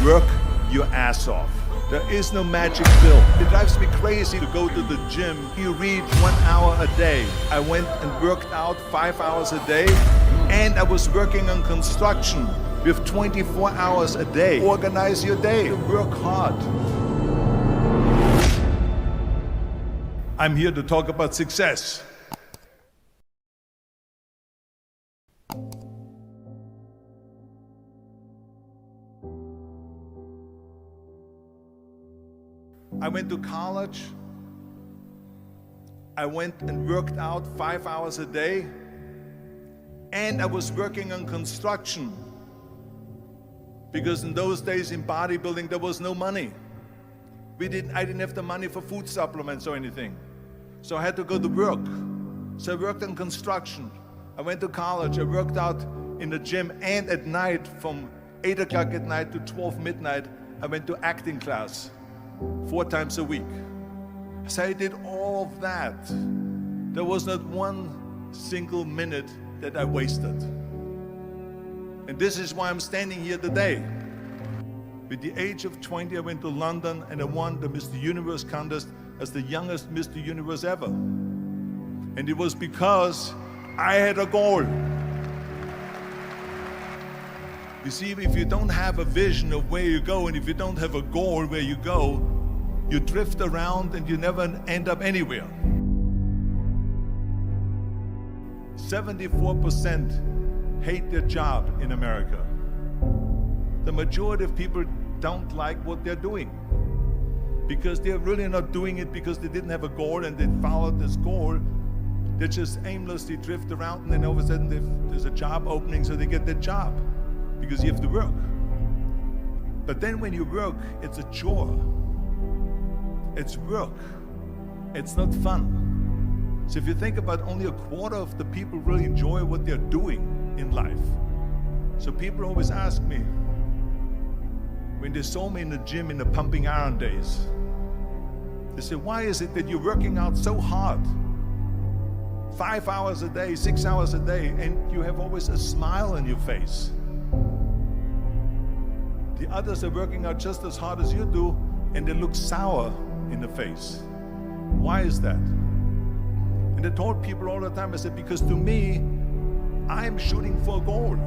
Work your ass off. There is no magic pill. It drives me crazy to go to the gym. You read 1 hour a day. I went and worked out 5 hours a day, and I was working on construction with 24 hours a day. Organize your day. Work hard. I'm here to talk about success. I went to college. I went and worked out 5 hours a day, and I was working on construction. Because in those days in bodybuilding there was no money. I didn't have the money for food supplements or anything. So I had to go to work. So I worked on construction. I went to college. I worked out in the gym, and at night from 8 o'clock at night to 12 midnight, I went to acting class 4 times a week. So I did all of that. There was not one single minute that I wasted. And this is why I'm standing here today. With the age of 20, I went to London and I won the Mr. Universe contest as the youngest Mr. Universe ever. And it was because I had a goal. You see, if you don't have a vision of where you go, and if you don't have a goal where you go, you drift around and you never end up anywhere. 74% hate their job in America. The majority of people don't like what they're doing because they're really not doing it because they didn't have a goal and they followed this goal. They just aimlessly drift around, and then all of a sudden there's a job opening, so they get their job because you have to work. But then when you work, it's a chore. It's work. It's not fun. So if you think about, only a quarter of the people really enjoy what they're doing in life. So people always ask me, when they saw me in the gym in the pumping iron days, they say, why is it that you're working out so hard? 5 hours a day, 6 hours a day, and you have always a smile on your face. The others are working out just as hard as you do, and they look sour in the face. Why is that? And I told people all the time, I said, because to me, I'm shooting for a goal.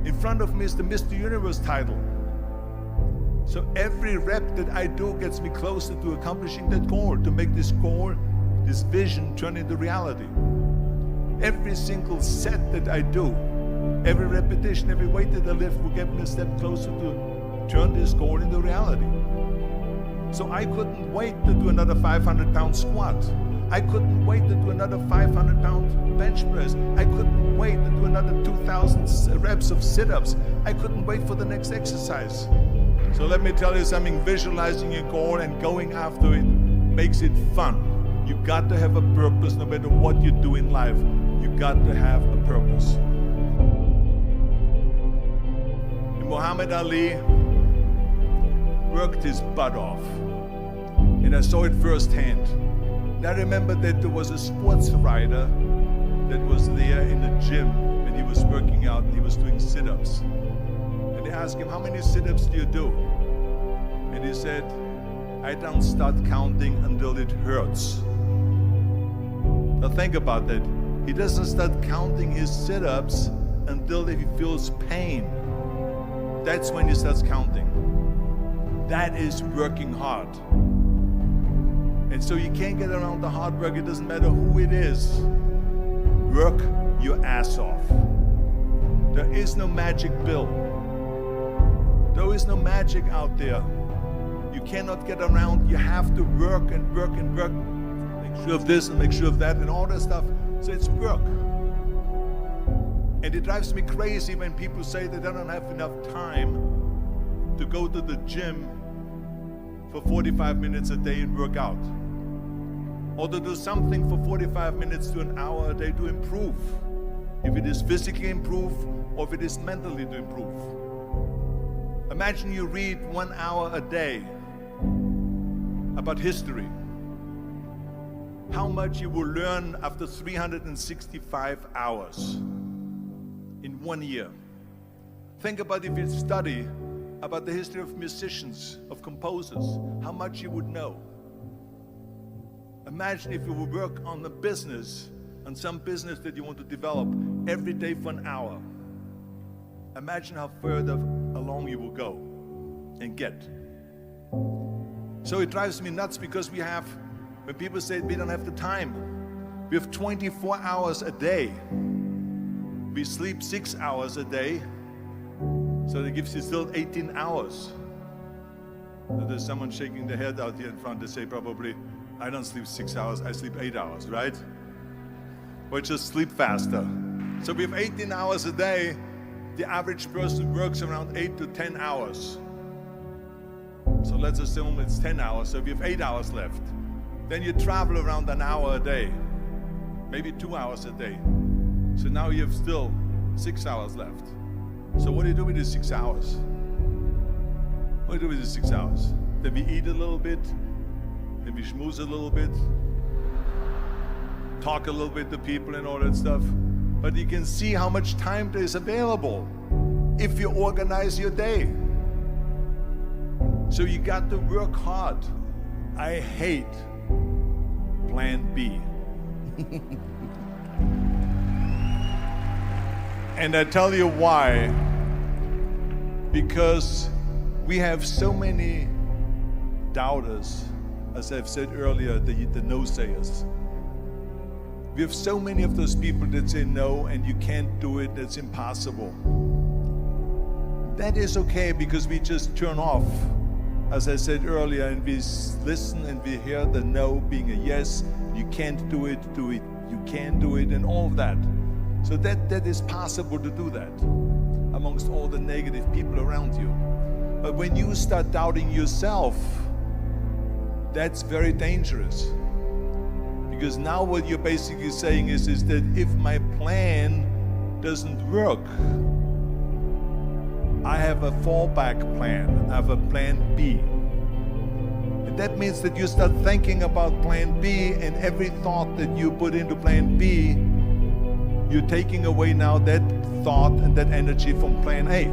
In front of me is the Mr. Universe title. So every rep that I do gets me closer to accomplishing that goal, to make this goal, this vision turn into reality. Every single set that I do, every repetition, every weight that I lift will get me a step closer to turn this goal into reality. So I couldn't wait to do another 500-pound squat. I couldn't wait to do another 500-pound bench press. I couldn't wait to do another 2,000 reps of sit-ups. I couldn't wait for the next exercise. So let me tell you something, visualizing your goal and going after it makes it fun. You got to have a purpose no matter what you do in life. You got to have a purpose. And Muhammad Ali worked his butt off. And I saw it firsthand. And I remember that there was a sports writer that was there in the gym when he was working out and he was doing sit-ups. And they asked him, how many sit-ups do you do? And he said, I don't start counting until it hurts. Now think about that. He doesn't start counting his sit-ups until he feels pain. That's when he starts counting. That is working hard. And so you can't get around the hard work. It doesn't matter who it is. Work your ass off. There is no magic pill. There is no magic out there. You cannot get around. You have to work and work and work. Make sure of this and make sure of that and all that stuff. So it's work. And it drives me crazy when people say that they don't have enough time to go to the gym for 45 minutes a day and work out. Or to do something for 45 minutes to an hour a day to improve. If it is physically improve or if it is mentally to improve. Imagine you read 1 hour a day about history. How much you will learn after 365 hours in 1 year. Think about if you study about the history of musicians, of composers, how much you would know. Imagine if you would work on a business, on some business that you want to develop every day for an hour. Imagine how further along you will go and get. So it drives me nuts because when people say we don't have the time, we have 24 hours a day. We sleep 6 hours a day, so that gives you still 18 hours. So there's someone shaking their head out here in front. They say probably, I don't sleep 6 hours, I sleep 8 hours, right? Or just sleep faster. So we have 18 hours a day. The average person works around 8 to 10 hours. So let's assume it's 10 hours, so we have 8 hours left. Then you travel around an hour a day, maybe 2 hours a day. So now you have still 6 hours left. So what do you do with these 6 hours? What do you do with these 6 hours? Then we eat a little bit, then we schmooze a little bit, talk a little bit to people and all that stuff. But you can see how much time there is available if you organize your day. So you got to work hard. I hate plan B. And I tell you why. Because we have so many doubters, as I've said earlier, the no-sayers. We have so many of those people that say no and you can't do it, that's impossible. That is okay because we just turn off, as I said earlier, and we listen and we hear the no being a yes. You can't do it, you can do it, and all of that. So that is possible to do that amongst all the negative people around you. But when you start doubting yourself, that's very dangerous. Because now what you're basically saying is that if my plan doesn't work, I have a fallback plan, I have a plan B. And that means that you start thinking about plan B, and every thought that you put into plan B, you're taking away now that thought and that energy from plan A.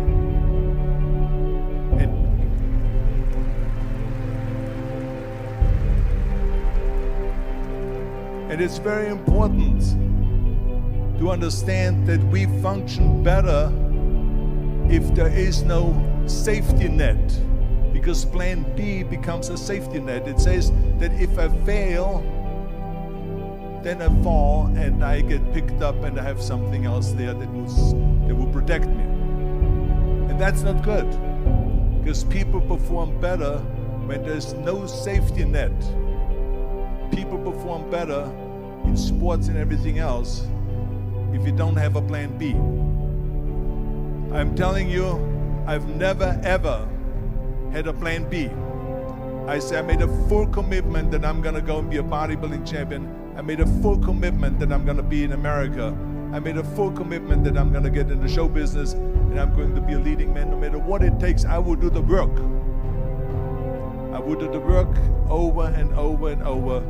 And it's very important to understand that we function better if there is no safety net, because plan B becomes a safety net. It says that if I fail, then I fall and I get picked up and I have something else there that will protect me. And that's not good, because people perform better when there's no safety net. People perform better in sports and everything else if you don't have a plan B. I'm telling you, I've never ever had a plan B. I made a full commitment that I'm gonna go and be a bodybuilding champion. I made a full commitment that I'm gonna be in America. I made a full commitment that I'm gonna get in the show business and I'm going to be a leading man. No matter what it takes, I will do the work. I will do the work over and over and over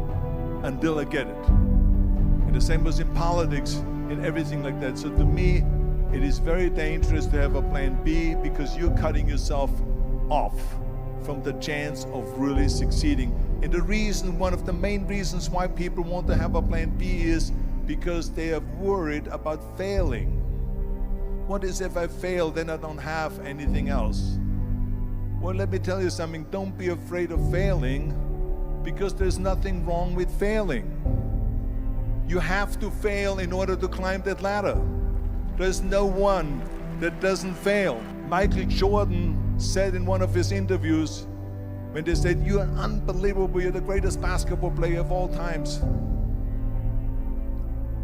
until I get it. And the same was in politics and everything like that. So to me, it is very dangerous to have a plan B, because you're cutting yourself off from the chance of really succeeding. And the reason, one of the main reasons why people want to have a plan B is because they are worried about failing. What is if I fail, then I don't have anything else? Well, let me tell you something. Don't be afraid of failing, because there's nothing wrong with failing. You have to fail in order to climb that ladder. There's no one that doesn't fail. Michael Jordan said in one of his interviews, when they said, "You're unbelievable, you're the greatest basketball player of all times."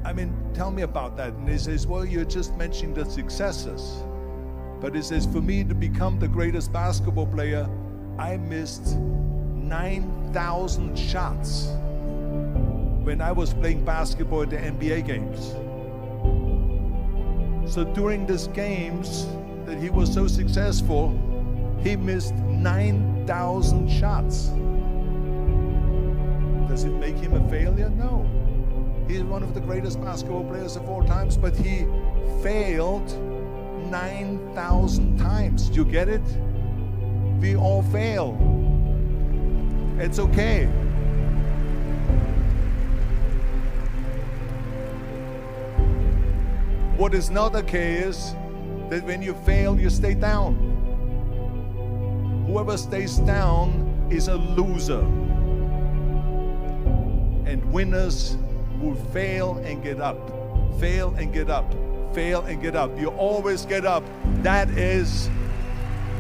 I mean, tell me about that. And he says, well, you're just mentioning the successes. But he says, for me to become the greatest basketball player, I missed 9,000 shots when I was playing basketball at the NBA games. So during these games that he was so successful, he missed 9,000 shots. Does it make him a failure? No. He's one of the greatest basketball players of all times, but he failed 9,000 times. Do you get it? We all fail. It's okay. What is not okay is that when you fail, you stay down. Whoever stays down is a loser. And winners will fail and get up, fail and get up, fail and get up. You always get up. That is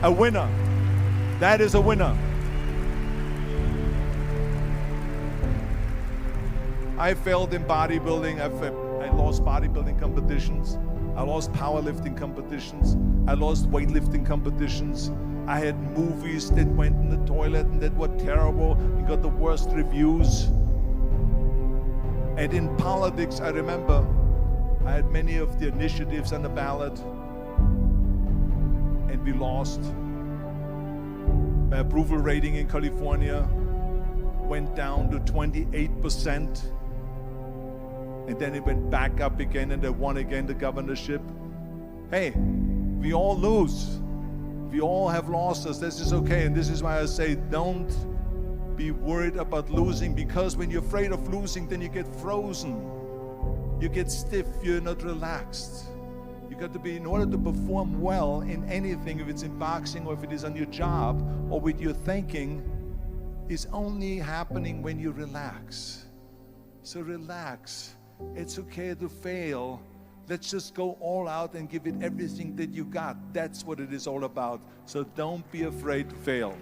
a winner. That is a winner. I failed in bodybuilding. I lost bodybuilding competitions. I lost powerlifting competitions. I lost weightlifting competitions. I had movies that went in the toilet and that were terrible and got the worst reviews. And in politics, I remember I had many of the initiatives on the ballot, and we lost. My approval rating in California went down to 28%, and then it went back up again, and I won again the governorship. Hey, we all lose. We all have losses. This is okay, and this is why I say don't be worried about losing, because when you're afraid of losing, then you get frozen. You get stiff, you're not relaxed. You got to be, in order to perform well in anything, if it's in boxing or if it is on your job or with your thinking, is only happening when you relax. So relax. It's okay to fail. Let's just go all out and give it everything that you got. That's what it is all about. So don't be afraid to fail.